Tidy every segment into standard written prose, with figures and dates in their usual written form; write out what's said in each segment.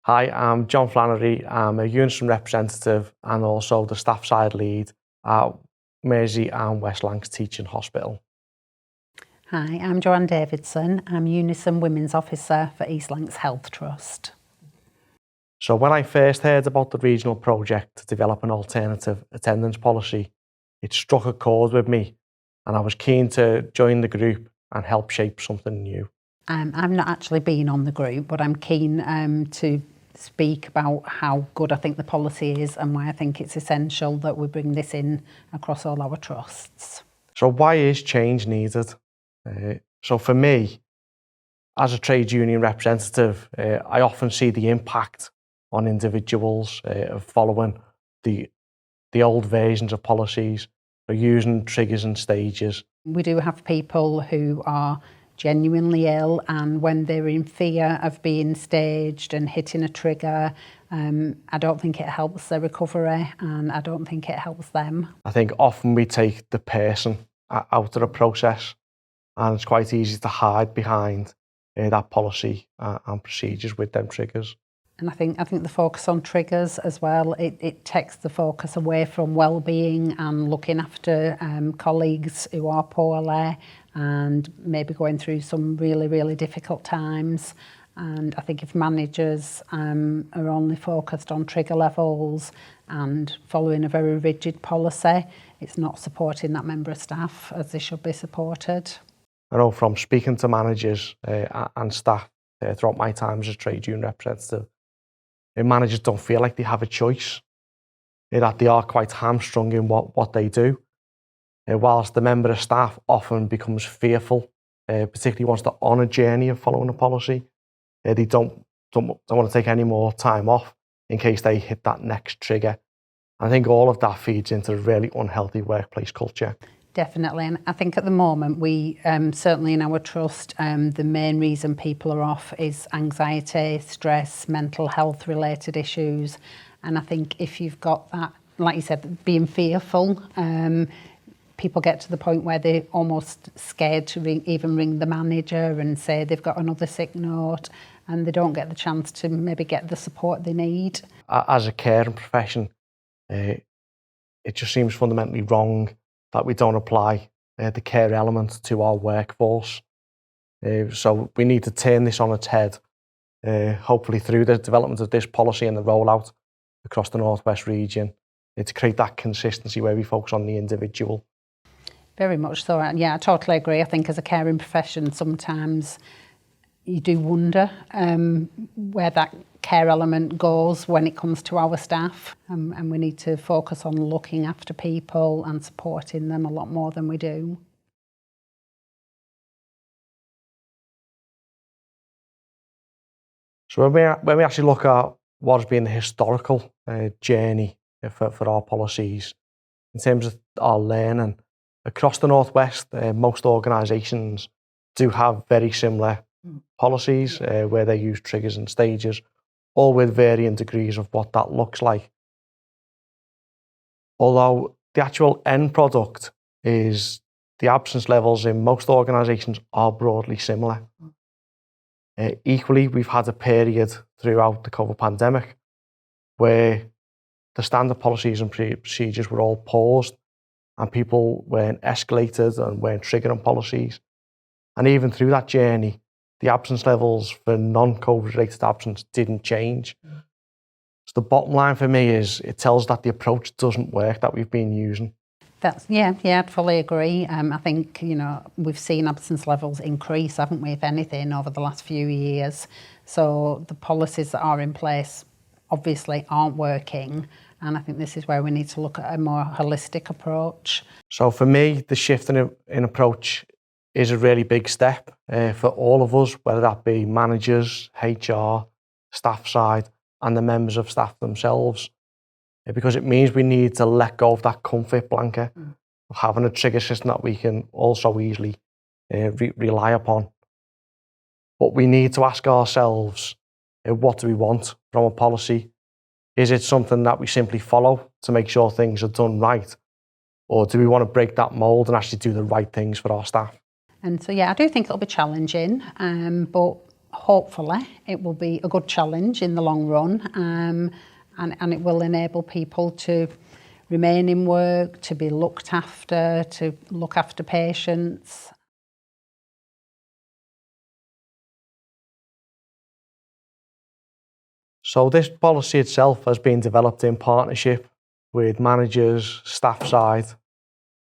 Hi, I'm John Flannery. I'm a Unison representative and also the staff side lead at Mersey and West Lancs Teaching Hospital. Hi, I'm Joanne Davidson. I'm Unison Women's Officer for East Lancs Health Trust. So when I first heard about the regional project to develop an alternative attendance policy, it struck a chord with me and I was keen to join the group and help shape something new. I've not actually been on the group, but I'm keen to speak about how good I think the policy is and why I think it's essential that we bring this in across all our trusts. So why is change needed? So for me, as a trade union representative, I often see the impact on individuals of following the old versions of policies, or using triggers and stages. We do have people who are genuinely ill, and when they're in fear of being staged and hitting a trigger, I don't think it helps their recovery and I don't think it helps them. I think often we take the person out of the process and it's quite easy to hide behind that policy and procedures with them triggers. And I think the focus on triggers as well, it takes the focus away from wellbeing and looking after colleagues who are poorly and maybe going through some really, really difficult times. And I think if managers are only focused on trigger levels and following a very rigid policy, it's not supporting that member of staff as they should be supported. I know from speaking to managers and staff throughout my time as a trade union representative, managers don't feel like they have a choice, that they are quite hamstrung in what they do. Whilst the member of staff often becomes fearful, particularly once they're on a journey of following a policy, they don't want to take any more time off in case they hit that next trigger. I think all of that feeds into a really unhealthy workplace culture. Definitely, and I think at the moment we certainly in our trust the main reason people are off is anxiety, stress, mental health related issues, and I think if you've got that, like you said, being fearful, people get to the point where they're almost scared to even ring the manager and say they've got another sick note, and they don't get the chance to maybe get the support they need. As a caring profession, it just seems fundamentally wrong that we don't apply the care element to our workforce. So we need to turn this on its head, hopefully through the development of this policy and the rollout across the North West region, to create that consistency where we focus on the individual. Very much so. Yeah, I totally agree. I think as a caring profession, sometimes you do wonder where that care element goes when it comes to our staff, and we need to focus on looking after people and supporting them a lot more than we do. So when we actually look at what has been the historical journey for our policies in terms of our learning across the North West, most organisations do have very similar policies where they use triggers and stages, all with varying degrees of what that looks like. Although the actual end product is the absence levels in most organisations are broadly similar. Equally, we've had a period throughout the COVID pandemic where the standard policies and procedures were all paused and people weren't escalated and weren't triggering policies. And even through that journey, the absence levels for non-COVID related absence didn't change. So the bottom line for me is it tells that the approach doesn't work that we've been using. Yeah, I'd fully agree. I think, we've seen absence levels increase, haven't we, if anything, over the last few years. So the policies that are in place obviously aren't working. And I think this is where we need to look at a more holistic approach. So for me, the shift in approach is a really big step for all of us, whether that be managers, HR, staff side, and the members of staff themselves, because it means we need to let go of that comfort blanket of having a trigger system that we can also easily rely upon. But we need to ask ourselves, what do we want from a policy? Is it something that we simply follow to make sure things are done right? Or do we want to break that mould and actually do the right things for our staff? And so, I do think it'll be challenging, but hopefully it will be a good challenge in the long run, and it will enable people to remain in work, to be looked after, to look after patients. So this policy itself has been developed in partnership with managers, staff side,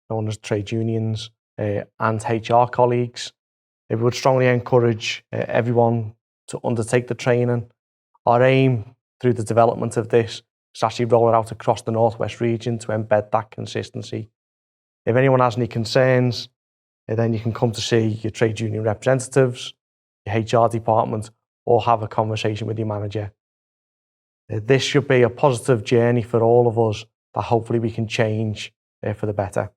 known as trade unions, and HR colleagues. We would strongly encourage everyone to undertake the training. Our aim through the development of this is to actually roll it out across the North West region to embed that consistency. If anyone has any concerns, then you can come to see your trade union representatives, your HR department, or have a conversation with your manager. This should be a positive journey for all of us that hopefully we can change for the better.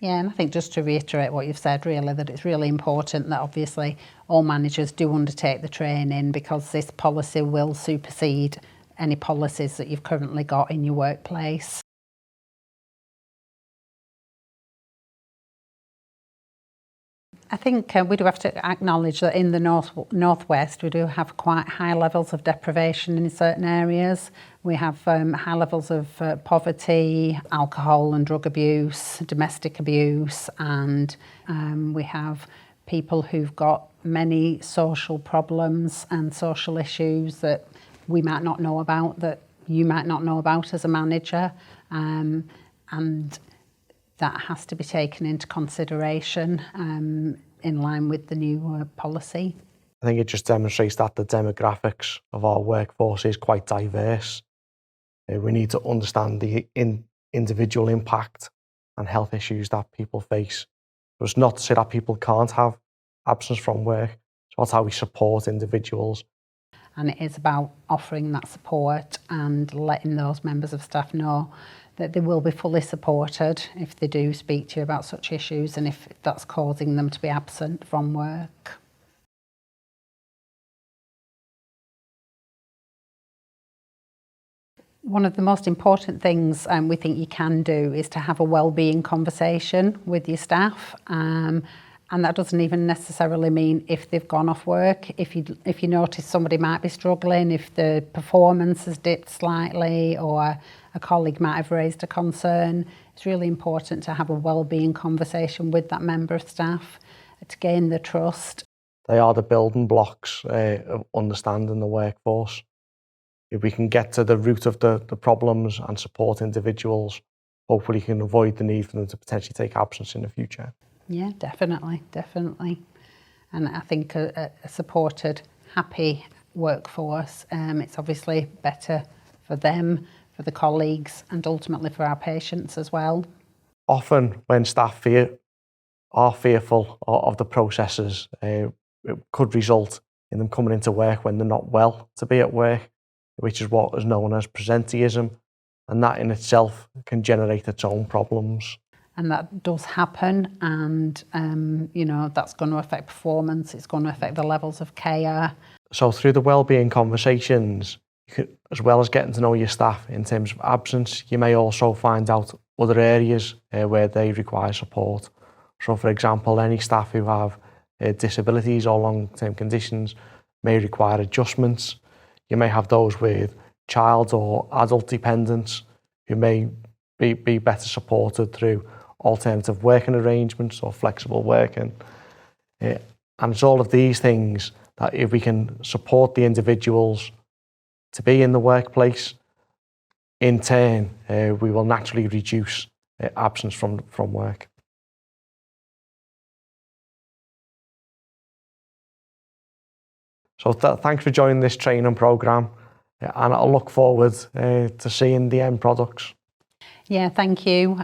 Yeah, and I think just to reiterate what you've said really, that it's really important that obviously all managers do undertake the training, because this policy will supersede any policies that you've currently got in your workplace. I think we do have to acknowledge that in the Northwest we do have quite high levels of deprivation in certain areas. We have high levels of poverty, alcohol and drug abuse, domestic abuse, and we have people who've got many social problems and social issues that we might not know about, that you might not know about as a manager, and that has to be taken into consideration in line with the new policy. I think it just demonstrates that the demographics of our workforce is quite diverse. We need to understand the individual impact and health issues that people face. So it's not to say that people can't have absence from work. So that's how we support individuals. And it is about offering that support and letting those members of staff know that they will be fully supported if they do speak to you about such issues and if that's causing them to be absent from work. One of the most important things we think you can do is to have a wellbeing conversation with your staff. And that doesn't even necessarily mean if they've gone off work. If you notice somebody might be struggling, if the performance has dipped slightly, or a colleague might have raised a concern, it's really important to have a wellbeing conversation with that member of staff to gain the trust. They are the building blocks of understanding the workforce. If we can get to the root of the problems and support individuals, hopefully we can avoid the need for them to potentially take absence in the future. Yeah, definitely. And I think a supported, happy workforce, it's obviously better for them, for the colleagues, and ultimately for our patients as well. Often when staff are fearful of the processes, it could result in them coming into work when they're not well to be at work, which is what is known as presenteeism, and that in itself can generate its own problems. And that does happen, and that's going to affect performance, it's going to affect the levels of care. So through the wellbeing conversations, you could, as well as getting to know your staff in terms of absence, you may also find out other areas where they require support. So for example, any staff who have disabilities or long-term conditions may require adjustments. You may have those with child or adult dependents who may be better supported through alternative working arrangements or flexible working. And it's all of these things that if we can support the individuals to be in the workplace, in turn, we will naturally reduce absence from work. So thanks for joining this training programme, and I look forward to seeing the end products. Yeah, thank you.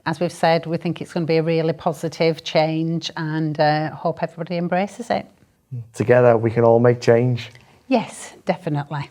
As we've said, we think it's going to be a really positive change, and hope everybody embraces it. Together we can all make change. Yes, definitely.